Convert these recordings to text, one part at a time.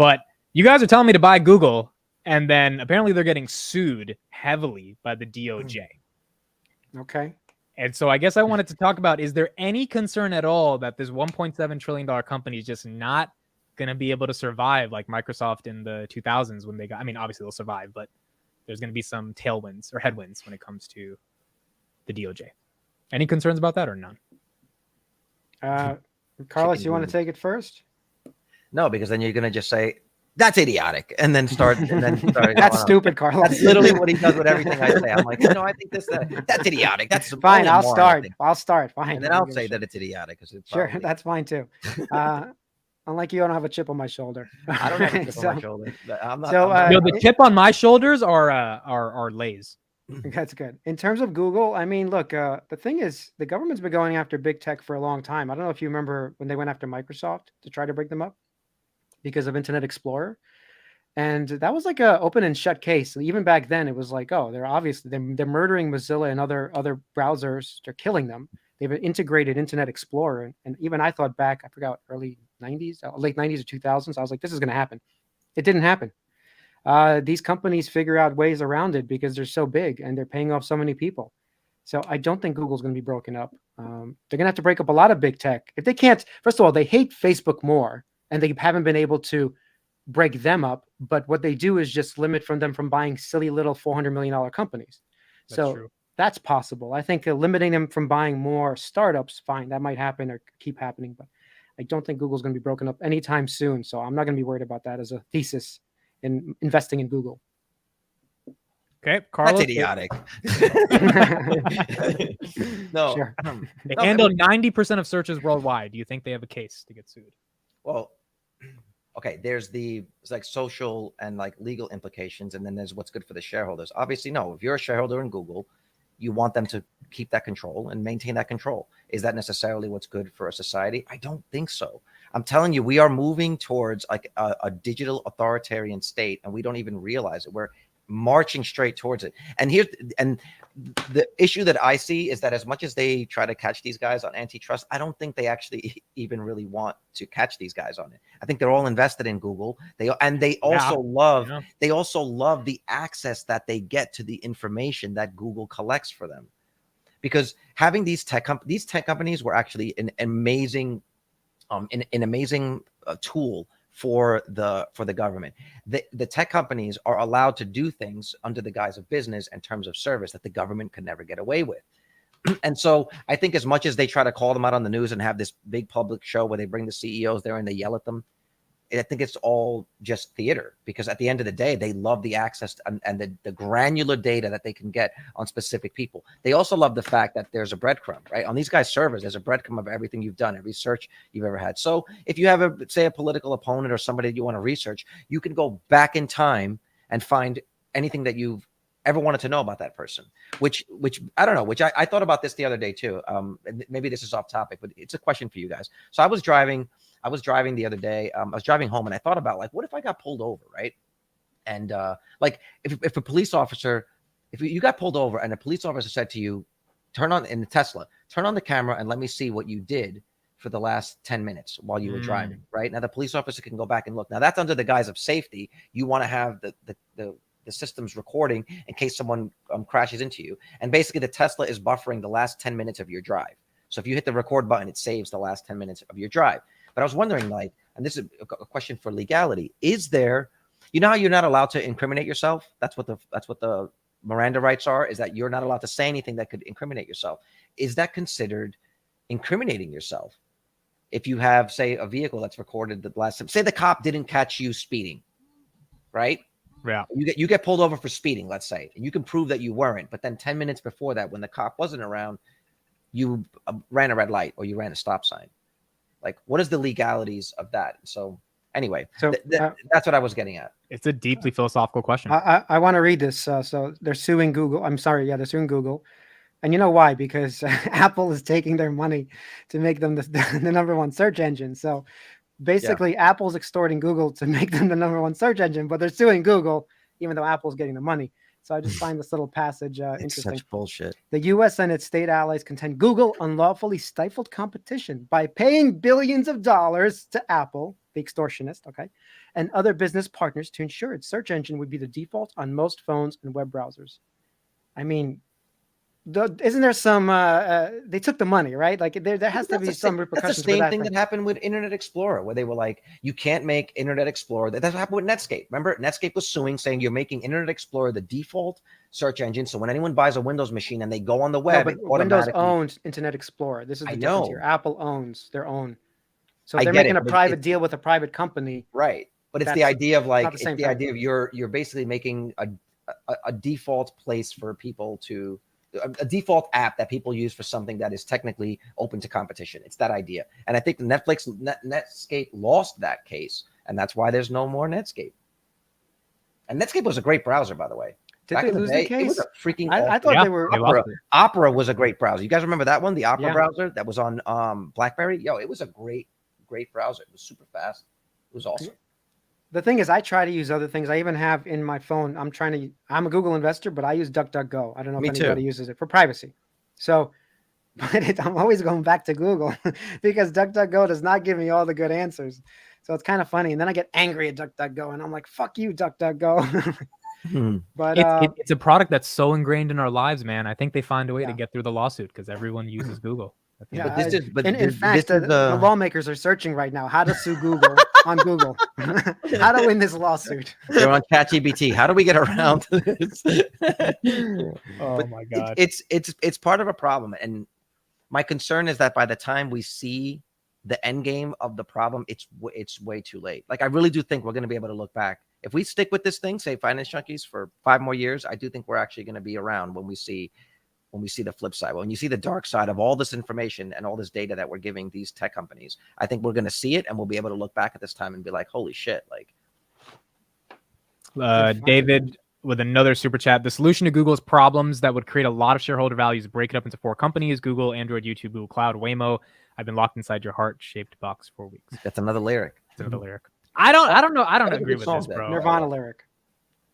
But you guys are telling me to buy Google, and then apparently they're getting sued heavily by the DOJ. Okay. And so I guess I wanted to talk about, is there any concern at all that this $1.7 trillion company is just not going to be able to survive like Microsoft in the 2000s when they got, I mean, obviously they'll survive, but there's going to be some tailwinds or headwinds when it comes to the DOJ. Any concerns about that or none? Carlos, you want to take it first? No, because then you're going to just say, that's idiotic, and then start. That's stupid, Carlos. That's literally what he does with everything I say. I'm like, I think that's idiotic. That's fine. I'll start. Fine. And then I'll say that it's idiotic. Sure, that's fine too. Unlike you, I don't have a chip on my shoulder. I don't have a chip on my shoulder. The chip on my shoulders are Lay's. That's good. In terms of Google, I mean, look, the thing is, the government's been going after big tech for a long time. I don't know if you remember when they went after Microsoft to try to break them up because of Internet Explorer. And that was like a open and shut case. So even back then, it was like, oh, they're murdering Mozilla and other browsers. They're killing them. They've integrated Internet Explorer. And even I thought back, I forgot, late 90s or 2000s. I was like, this is going to happen. It didn't happen. These companies figure out ways around it because they're so big and they're paying off so many people. So I don't think Google's going to be broken up. They're going to have to break up a lot of big tech. If they can't, first of all, they hate Facebook more and they haven't been able to break them up. But what they do is just limit them from buying silly little $400 million companies. That's true. That's possible. I think limiting them from buying more startups, fine, that might happen or keep happening. But I don't think Google's going to be broken up anytime soon. So I'm not going to be worried about that as a thesis in investing in Google. Okay, Carlos. That's idiotic. No. Sure. They handle 90% of searches worldwide. Do you think they have a case to get sued? Well, okay, there's like social and like legal implications, and then there's what's good for the shareholders. Obviously, no, if you're a shareholder in Google, you want them to keep that control and maintain that control. Is that necessarily what's good for a society? I don't think so. I'm telling you, we are moving towards like a digital authoritarian state, and we don't even realize it. We're marching straight towards it. And the issue that I see is that as much as they try to catch these guys on antitrust, I don't think they actually even really want to catch these guys on it. I think they're all invested in Google. They also love the access that they get to the information that Google collects for them. Because having these tech companies were actually an amazing tool for the government. The tech companies are allowed to do things under the guise of business and terms of service that the government could never get away with. And so I think as much as they try to call them out on the news and have this big public show where they bring the CEOs there and they yell at them, I think it's all just theater, because at the end of the day, they love the access and the granular data that they can get on specific people. They also love the fact that there's a breadcrumb, right? On these guys' servers, there's a breadcrumb of everything you've done, every search you've ever had. So if you have a political opponent or somebody that you want to research, you can go back in time and find anything that you've ever wanted to know about that person, which I don't know, which I thought about this the other day too. Maybe this is off topic, but it's a question for you guys. So I was driving the other day. I was driving home and I thought about, like, what if I got pulled over, right? And like if a police officer, if you got pulled over and a police officer said to you, in the Tesla, turn on the camera and let me see what you did for the last 10 minutes while you were driving, right? Now the police officer can go back and look. Now that's under the guise of safety. You want to have the system's recording in case someone crashes into you. And basically the Tesla is buffering the last 10 minutes of your drive. So if you hit the record button, it saves the last 10 minutes of your drive. But I was wondering, like, and this is a question for legality, is there, how you're not allowed to incriminate yourself? That's what the Miranda rights are, is that you're not allowed to say anything that could incriminate yourself. Is that considered incriminating yourself? If you have, say, a vehicle that's recorded the last time, say the cop didn't catch you speeding, right? Yeah. You get pulled over for speeding, let's say, and you can prove that you weren't. But then 10 minutes before that, when the cop wasn't around, you ran a red light or you ran a stop sign. Like, what is the legalities of that? So anyway, that's what I was getting at. It's a deeply philosophical question. I want to read this. So they're suing Google. I'm sorry. Yeah, they're suing Google. And you know why? Because Apple is taking their money to make them the number one search engine. So basically, Apple's extorting Google to make them the number one search engine, but they're suing Google, even though Apple's getting the money. So I just find this little passage interesting. Such bullshit. The U.S. and its state allies contend Google unlawfully stifled competition by paying billions of dollars to Apple the extortionist, okay, and other business partners to ensure its search engine would be the default on most phones and web browsers. I mean, isn't there some? They took the money, right? Like there has to be some repercussions. That's the same thing that happened with Internet Explorer, where they were like, you can't make Internet Explorer. That happened with Netscape. Remember, Netscape was suing, saying you're making Internet Explorer the default search engine. So when anyone buys a Windows machine and they go on the web, no, but Windows owns Internet Explorer. This is the difference here. Apple owns their own. So they're making a private deal with a private company, right? But it's the idea of like it's the idea of you're basically making a default place for people to. A default app that people use for something that is technically open to competition. It's that idea. And I think Netscape lost that case, and that's why there's no more Netscape. And Netscape was a great browser, by the way. Did they lose the case? It was a freaking I thought they were Opera was a great browser. You guys remember that one? The Opera browser that was on BlackBerry? Yo, it was a great browser. It was super fast. It was awesome. The thing is, I try to use other things. I even have in my phone, I'm a Google investor, but I use DuckDuckGo. I don't know if anybody uses it for privacy. So, but I'm always going back to Google because DuckDuckGo does not give me all the good answers. So it's kind of funny. And then I get angry at DuckDuckGo and I'm like, fuck you, DuckDuckGo. But it's a product that's so ingrained in our lives, man. I think they find a way to get through the lawsuit because everyone uses Google. Yeah, in fact, the lawmakers are searching right now how to sue Google on Google, how to win this lawsuit. They're on ChatGPT. How do we get around this? Oh my God! It's part of a problem, and my concern is that by the time we see the end game of the problem, it's way too late. Like I really do think we're going to be able to look back if we stick with this thing, say Finance Junkies, for 5 more years. I do think we're actually going to be around when we see the flip side, when you see the dark side of all this information and all this data that we're giving these tech companies. I think we're going to see it, and we'll be able to look back at this time and be like, holy shit. Like David with another super chat. The solution to Google's problems that would create a lot of shareholder value is break it up into 4 companies: Google, Android, YouTube, Google Cloud, Waymo. I've been locked inside your heart-shaped box for weeks. That's another lyric. That's another lyric. I don't know. I don't agree with this, bro. Nirvana lyric.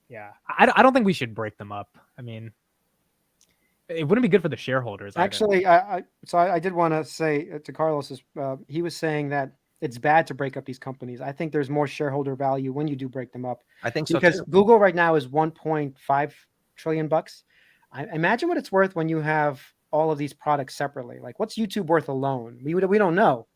Yeah. I don't think we should break them up. I mean, it wouldn't be good for the shareholders. Actually, I did want to say to Carlos, he was saying that it's bad to break up these companies. I think there's more shareholder value when you do break them up. I think so because Google right now is $1.5 trillion. I imagine what it's worth when you have all of these products separately. Like, what's YouTube worth alone? We don't know,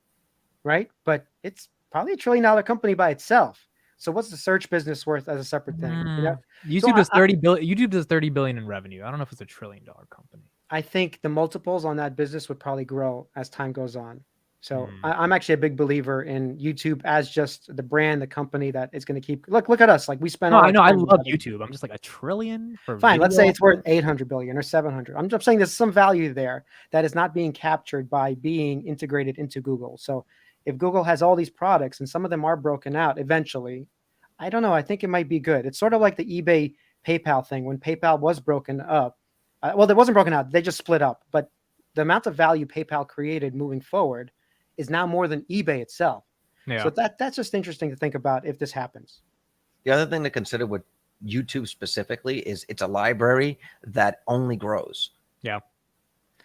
right? But it's probably $1 trillion company by itself. So what's the search business worth as a separate thing? You know? YouTube does 30 billion. YouTube does 30 billion in revenue. I don't know if it's $1 trillion company. I think the multiples on that business would probably grow as time goes on. So I'm actually a big believer in YouTube as just the brand, the company that is going to keep. Look at us. Like we spend. No, I know. I love YouTube. I'm just like $1 trillion for. Fine. Video? Let's say it's worth 800 billion or 700. I'm just saying there's some value there that is not being captured by being integrated into Google. So if Google has all these products and some of them are broken out eventually, I don't know. I think it might be good. It's sort of like the eBay PayPal thing when PayPal was broken up. Well, it wasn't broken out. They just split up. But the amount of value PayPal created moving forward is now more than eBay itself. Yeah. So that's just interesting to think about if this happens. The other thing to consider with YouTube specifically is it's a library that only grows. Yeah.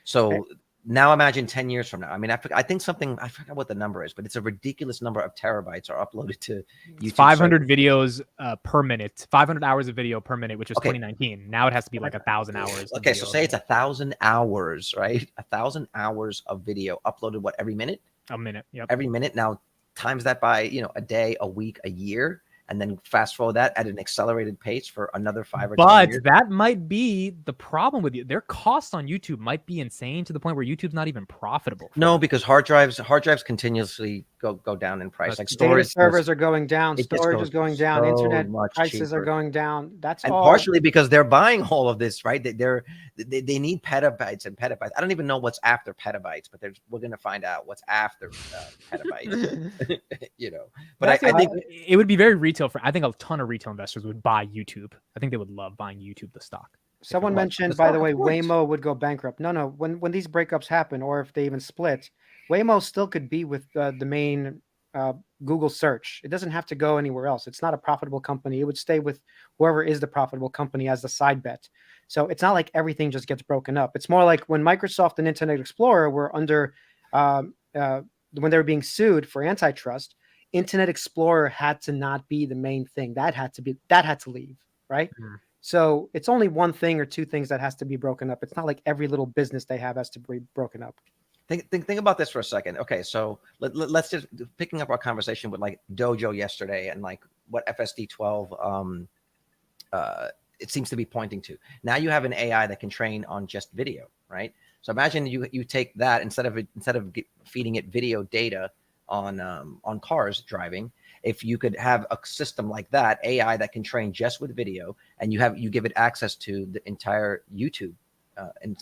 So now imagine 10 years from now. I mean, I forgot what the number is, but it's a ridiculous number of terabytes are uploaded to YouTube. 500 videos per minute, 500 hours of video per minute, which was 2019. Now it has to be like 1,000 hours. Okay, so say it's 1,000 hours, right? 1,000 hours of video uploaded, what, every minute? A minute, yep. Every minute. Now times that by, a day, a week, a year, and then fast forward that at an accelerated pace for another 5 or 10 years. But that might be the problem with you. Their costs on YouTube might be insane to the point where YouTube's not even profitable. No, because hard drives continuously go down in price. Like storage servers are going down, storage is going down, internet prices are going down. That's all partially because they're buying all of this, right? They need petabytes and petabytes. I don't even know what's after petabytes, but we're going to find out what's after petabytes. But I think it would be very retail. I think a ton of retail investors would buy YouTube. I think they would love buying YouTube, the stock. Someone mentioned, by the way, Waymo would go bankrupt. No. When these breakups happen, or if they even split, Waymo still could be with the main Google search. It doesn't have to go anywhere else. It's not a profitable company. It would stay with whoever is the profitable company as the side bet. So it's not like everything just gets broken up. It's more like when Microsoft and Internet Explorer were under, when they were being sued for antitrust, Internet Explorer had to not be the main thing. That had to leave, right? Mhm. So it's only one thing or two things that has to be broken up. It's not like every little business they have has to be broken up. Think about this for a second. Okay, so let's just picking up our conversation with like Dojo yesterday and like what FSD 12 it seems to be pointing to. Now you have an AI that can train on just video, right? So imagine you take that instead of feeding it video data on cars driving. If you could have a system like that, AI that can train just with video, and you give it access to the entire YouTube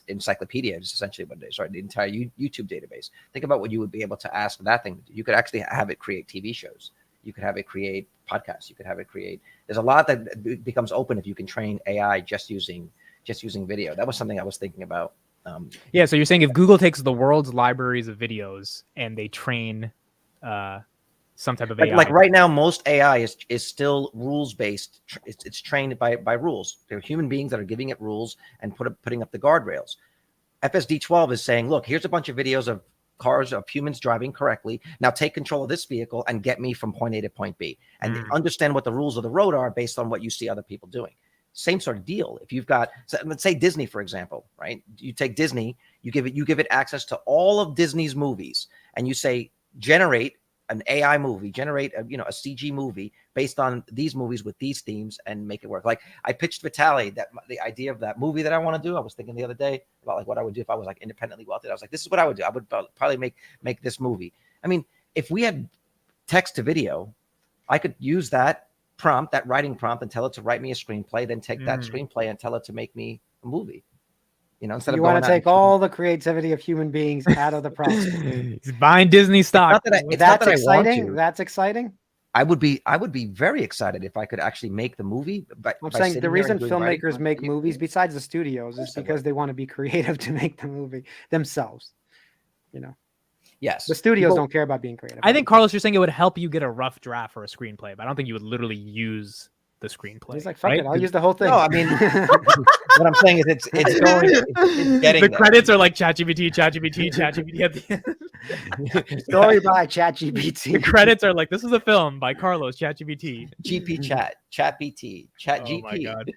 encyclopedia, is essentially what it is, right? The entire YouTube database. Think about what you would be able to ask that thing. You could actually have it create TV shows. You could have it create podcasts. You could have it create. There's a lot that becomes open if you can train AI just using video. That was something I was thinking about. Yeah, so you're saying if Google takes the world's libraries of videos and they train some type of AI. Like right now, most AI is still rules based. It's trained by rules. There are human beings that are giving it rules and putting up the guardrails. FSD 12 is saying, look, here's a bunch of videos of cars, of humans driving correctly. Now take control of this vehicle and get me from point A to point B, and understand what the rules of the road are based on what you see other people doing. Same sort of deal. If you've got, so let's say Disney, for example, right? You take Disney, you give it access to all of Disney's movies, and you say, generate an AI movie, generate a CG movie based on these movies with these themes, and make it work. Like I pitched VITALY the idea of that movie that I want to do. I was thinking the other day about like what I would do if I was like independently wealthy. I was like, this is what I would do. I would probably make this movie. I mean, if we had text to video, I could use that prompt, that writing prompt, and tell it to write me a screenplay, then take that screenplay and tell it to make me a movie. Instead You of want to take all the creativity of human beings out of the process. He's buying Disney stock. That's exciting. That's exciting. I would be very excited if I could actually make the movie. I'm saying the reason filmmakers make movies, besides the studios, is because they want to be creative to make the movie themselves. Yes. The studios don't care about being creative. I think, Carlos, you're saying it would help you get a rough draft for a screenplay, but I don't think you would literally use the screenplay. He's like, fuck it, I'll use the whole thing. No, I mean, what I'm saying is it's getting the credits are like ChatGPT at the end. Story by ChatGPT. The credits are like, this is a film by Carlos ChatGPT. GP Chat, ChatBT, ChatGP. Oh my God.